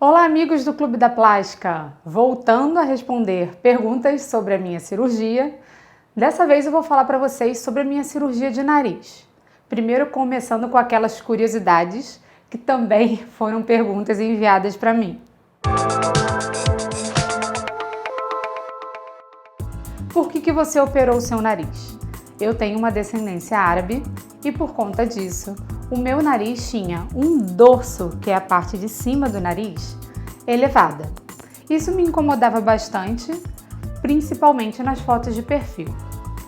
Olá, amigos do Clube da Plástica! Voltando a responder perguntas sobre a minha cirurgia, dessa vez eu vou falar para vocês sobre a minha cirurgia de nariz. Primeiro começando com aquelas curiosidades que também foram perguntas enviadas para mim. Por que você operou o seu nariz? Eu tenho uma descendência árabe e por conta disso, o meu nariz tinha um dorso, que é a parte de cima do nariz, elevada. Isso me incomodava bastante, principalmente nas fotos de perfil.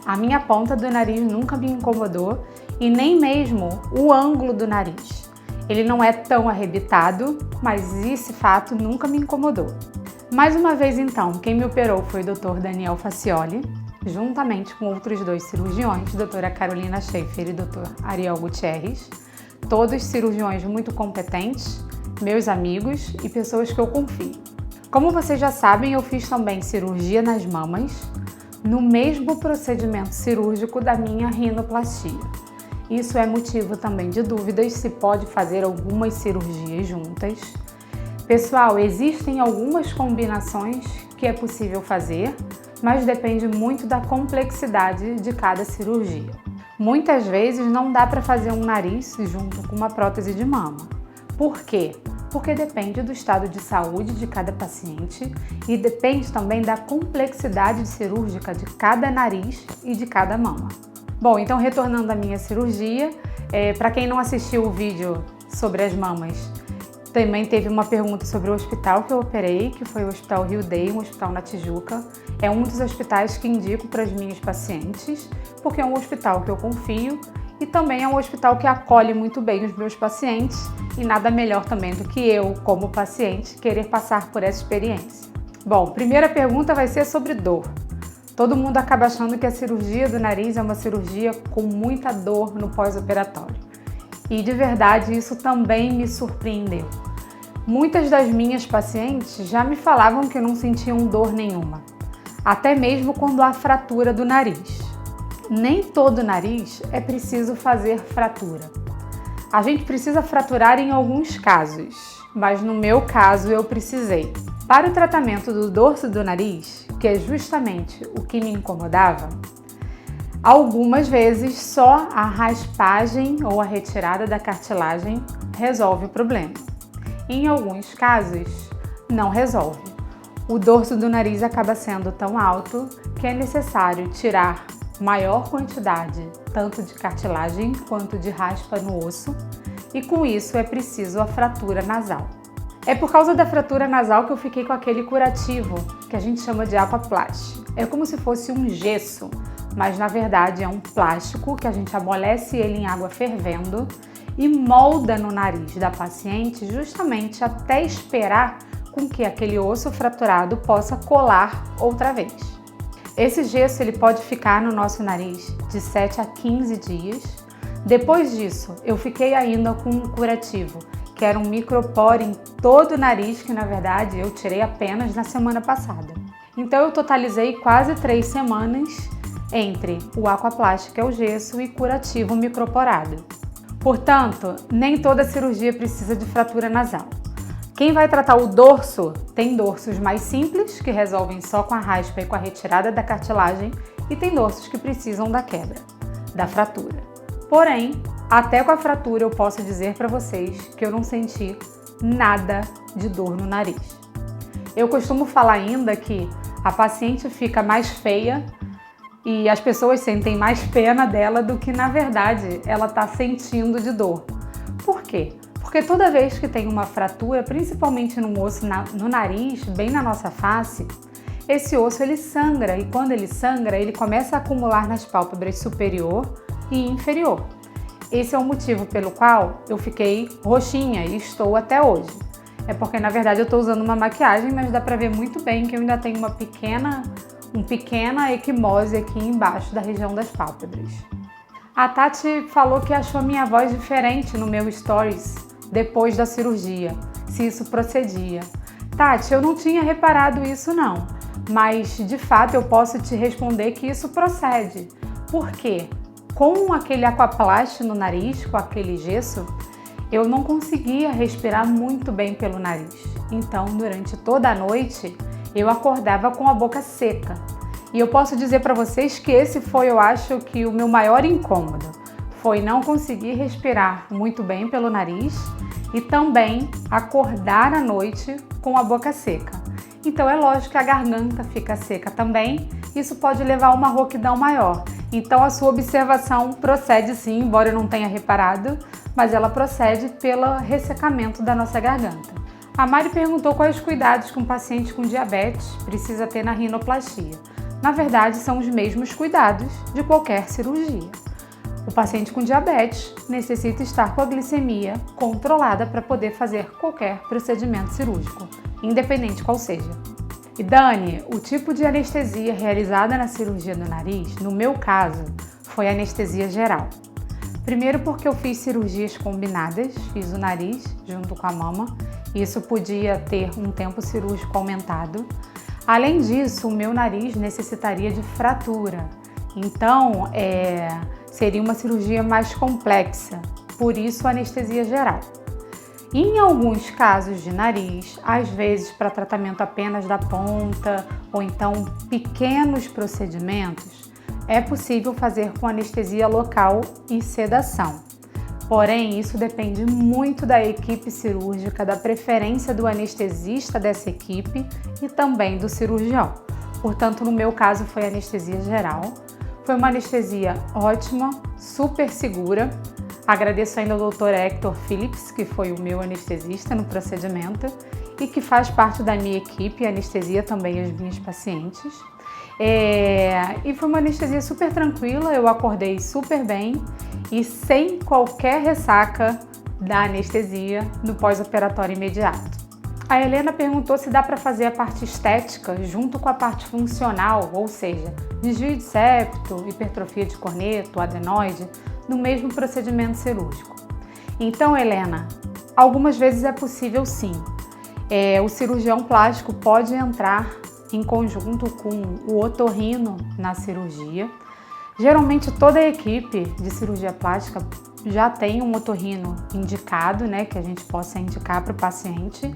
A minha ponta do nariz nunca me incomodou e nem mesmo o ângulo do nariz. Ele não é tão arrebitado, mas esse fato nunca me incomodou. Mais uma vez então, quem me operou foi o Dr. Daniel Facioli, juntamente com outros dois cirurgiões, doutora Carolina Schaefer e Dr. Ariel Gutierrez, todos cirurgiões muito competentes, meus amigos e pessoas que eu confio. Como vocês já sabem, eu fiz também cirurgia nas mamas, no mesmo procedimento cirúrgico da minha rinoplastia. Isso é motivo também de dúvidas se pode fazer algumas cirurgias juntas. Pessoal, existem algumas combinações que é possível fazer, mas depende muito da complexidade de cada cirurgia. Muitas vezes não dá para fazer um nariz junto com uma prótese de mama. Por quê? Porque depende do estado de saúde de cada paciente e depende também da complexidade cirúrgica de cada nariz e de cada mama. Bom, então retornando à minha cirurgia, para quem não assistiu o vídeo sobre as mamas, também teve uma pergunta sobre o hospital que eu operei, que foi o Hospital Rio Day, um hospital na Tijuca. É um dos hospitais que indico para as minhas pacientes, porque é um hospital que eu confio e também é um hospital que acolhe muito bem os meus pacientes e nada melhor também do que eu, como paciente, querer passar por essa experiência. Bom, primeira pergunta vai ser sobre dor. Todo mundo acaba achando que a cirurgia do nariz é uma cirurgia com muita dor no pós-operatório. E de verdade isso também me surpreendeu. Muitas das minhas pacientes já me falavam que não sentiam dor nenhuma, até mesmo quando há fratura do nariz. Nem todo nariz é preciso fazer fratura. A gente precisa fraturar em alguns casos, mas no meu caso eu precisei. Para o tratamento do dorso do nariz, que é justamente o que me incomodava, algumas vezes só a raspagem ou a retirada da cartilagem resolve o problema. Em alguns casos, não resolve. O dorso do nariz acaba sendo tão alto que é necessário tirar maior quantidade tanto de cartilagem quanto de raspa no osso e com isso é preciso a fratura nasal. É por causa da fratura nasal que eu fiquei com aquele curativo que a gente chama de aquaplast. É como se fosse um gesso, mas na verdade é um plástico que a gente amolece ele em água fervendo e molda no nariz da paciente justamente até esperar com que aquele osso fraturado possa colar outra vez. Esse gesso ele pode ficar no nosso nariz de 7 a 15 dias. Depois disso, eu fiquei ainda com um curativo, que era um micropore em todo o nariz, que na verdade eu tirei apenas na semana passada. Então eu totalizei quase 3 semanas entre o aquaplast, que é o gesso, e curativo microporado. Portanto, nem toda cirurgia precisa de fratura nasal. Quem vai tratar o dorso, tem dorsos mais simples, que resolvem só com a raspa e com a retirada da cartilagem, e tem dorsos que precisam da quebra, da fratura. Porém, até com a fratura eu posso dizer para vocês que eu não senti nada de dor no nariz. Eu costumo falar ainda que a paciente fica mais feia e as pessoas sentem mais pena dela do que, na verdade, ela está sentindo de dor. Por quê? Porque toda vez que tem uma fratura, principalmente no osso no nariz, bem na nossa face, esse osso ele sangra e quando ele sangra, ele começa a acumular nas pálpebras superior e inferior. Esse é o motivo pelo qual eu fiquei roxinha e estou até hoje. É porque, na verdade, eu estou usando uma maquiagem, mas dá para ver muito bem que eu ainda tenho uma pequena equimose aqui embaixo da região das pálpebras. A Tati falou que achou minha voz diferente no meu stories depois da cirurgia, se isso procedia. Tati, eu não tinha reparado isso não, mas de fato eu posso te responder que isso procede. Por quê? Com aquele aquaplast no nariz, com aquele gesso, eu não conseguia respirar muito bem pelo nariz. Então, durante toda a noite, eu acordava com a boca seca. E eu posso dizer para vocês que esse foi, eu acho, que o meu maior incômodo. Foi não conseguir respirar muito bem pelo nariz e também acordar à noite com a boca seca. Então é lógico que a garganta fica seca também, isso pode levar a uma rouquidão maior. Então a sua observação procede sim, embora eu não tenha reparado, mas ela procede pelo ressecamento da nossa garganta. A Mari perguntou quais cuidados que um paciente com diabetes precisa ter na rinoplastia. Na verdade, são os mesmos cuidados de qualquer cirurgia. O paciente com diabetes necessita estar com a glicemia controlada para poder fazer qualquer procedimento cirúrgico, independente qual seja. E Dani, o tipo de anestesia realizada na cirurgia do nariz, no meu caso, foi anestesia geral. Primeiro porque eu fiz cirurgias combinadas, fiz o nariz junto com a mama, isso podia ter um tempo cirúrgico aumentado. Além disso, o meu nariz necessitaria de fratura, então seria uma cirurgia mais complexa, por isso anestesia geral. Em alguns casos de nariz, às vezes para tratamento apenas da ponta ou então pequenos procedimentos, é possível fazer com anestesia local e sedação. Porém, isso depende muito da equipe cirúrgica, da preferência do anestesista dessa equipe e também do cirurgião. Portanto, no meu caso foi anestesia geral. Foi uma anestesia ótima, super segura. Agradeço ainda ao Dr. Hector Phillips, que foi o meu anestesista no procedimento e que faz parte da minha equipe, anestesia também as minhas pacientes. E foi uma anestesia super tranquila, eu acordei super bem e sem qualquer ressaca da anestesia no pós-operatório imediato. A Helena perguntou se dá para fazer a parte estética junto com a parte funcional, ou seja, desvio de septo, hipertrofia de corneto, adenoide, no mesmo procedimento cirúrgico. Então, Helena, algumas vezes é possível sim. O cirurgião plástico pode entrar em conjunto com o otorrino na cirurgia. Geralmente toda a equipe de cirurgia plástica já tem um otorrino indicado, né, que a gente possa indicar para o paciente.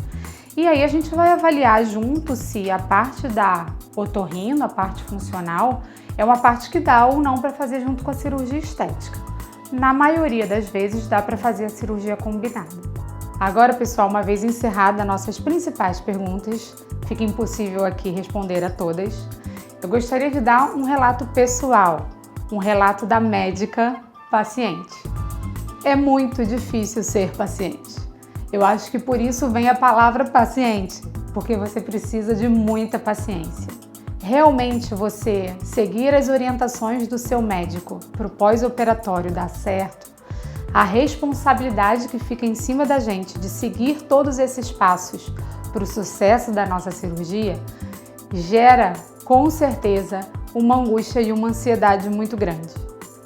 E aí a gente vai avaliar junto se a parte da otorrino, a parte funcional, é uma parte que dá ou não para fazer junto com a cirurgia estética. Na maioria das vezes dá para fazer a cirurgia combinada. Agora, pessoal, uma vez encerradas nossas principais perguntas, fica impossível aqui responder a todas, eu gostaria de dar um relato pessoal, um relato da médica paciente. É muito difícil ser paciente. Eu acho que por isso vem a palavra paciente, porque você precisa de muita paciência. Realmente você seguir as orientações do seu médico para o pós-operatório dar certo, a responsabilidade que fica em cima da gente de seguir todos esses passos para o sucesso da nossa cirurgia gera, com certeza, uma angústia e uma ansiedade muito grande.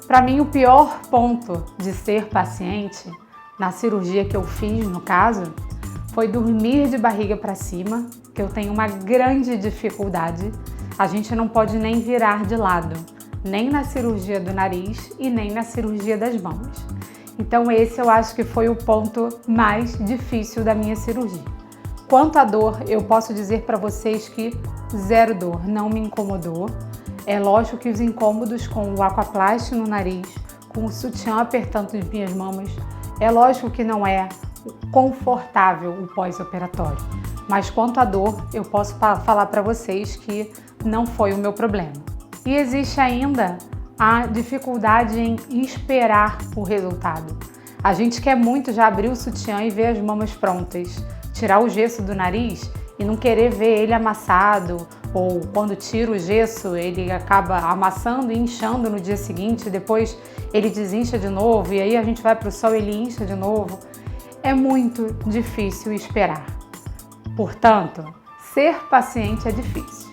Para mim, o pior ponto de ser paciente, na cirurgia que eu fiz, no caso, foi dormir de barriga para cima, que eu tenho uma grande dificuldade. A gente não pode nem virar de lado, nem na cirurgia do nariz e nem na cirurgia das mamas. Então esse eu acho que foi o ponto mais difícil da minha cirurgia. Quanto à dor, eu posso dizer para vocês que zero dor, não me incomodou. É lógico que os incômodos com o aquaplast no nariz, com o sutiã apertando as minhas mamas, é lógico que não é confortável o pós-operatório. Mas quanto à dor, eu posso falar para vocês que não foi o meu problema. E existe ainda a dificuldade em esperar o resultado. A gente quer muito já abrir o sutiã e ver as mamas prontas, tirar o gesso do nariz e não querer ver ele amassado, ou quando tira o gesso ele acaba amassando e inchando no dia seguinte, depois ele desincha de novo e aí a gente vai para o sol e ele incha de novo. É muito difícil esperar. Portanto, ser paciente é difícil,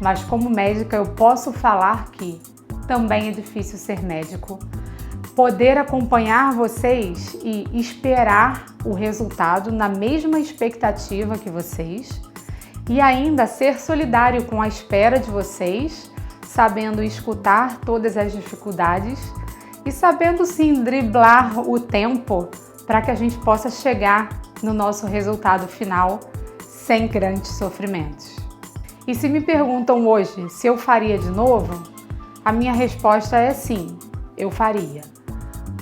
mas como médica eu posso falar que também é difícil ser médico. Poder acompanhar vocês e esperar o resultado na mesma expectativa que vocês e ainda ser solidário com a espera de vocês, sabendo escutar todas as dificuldades e sabendo sim driblar o tempo para que a gente possa chegar no nosso resultado final sem grandes sofrimentos. E se me perguntam hoje se eu faria de novo, a minha resposta é sim, eu faria.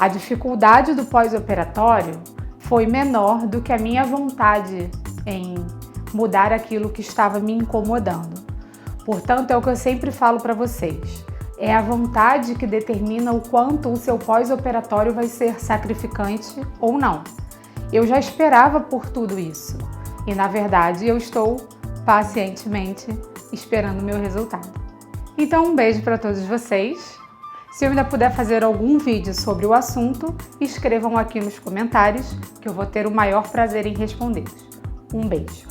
A dificuldade do pós-operatório foi menor do que a minha vontade em mudar aquilo que estava me incomodando. Portanto, é o que eu sempre falo para vocês. É a vontade que determina o quanto o seu pós-operatório vai ser sacrificante ou não. Eu já esperava por tudo isso e, na verdade, eu estou pacientemente esperando o meu resultado. Então, um beijo para todos vocês. Se eu ainda puder fazer algum vídeo sobre o assunto, escrevam aqui nos comentários que eu vou ter o maior prazer em responder. Um beijo!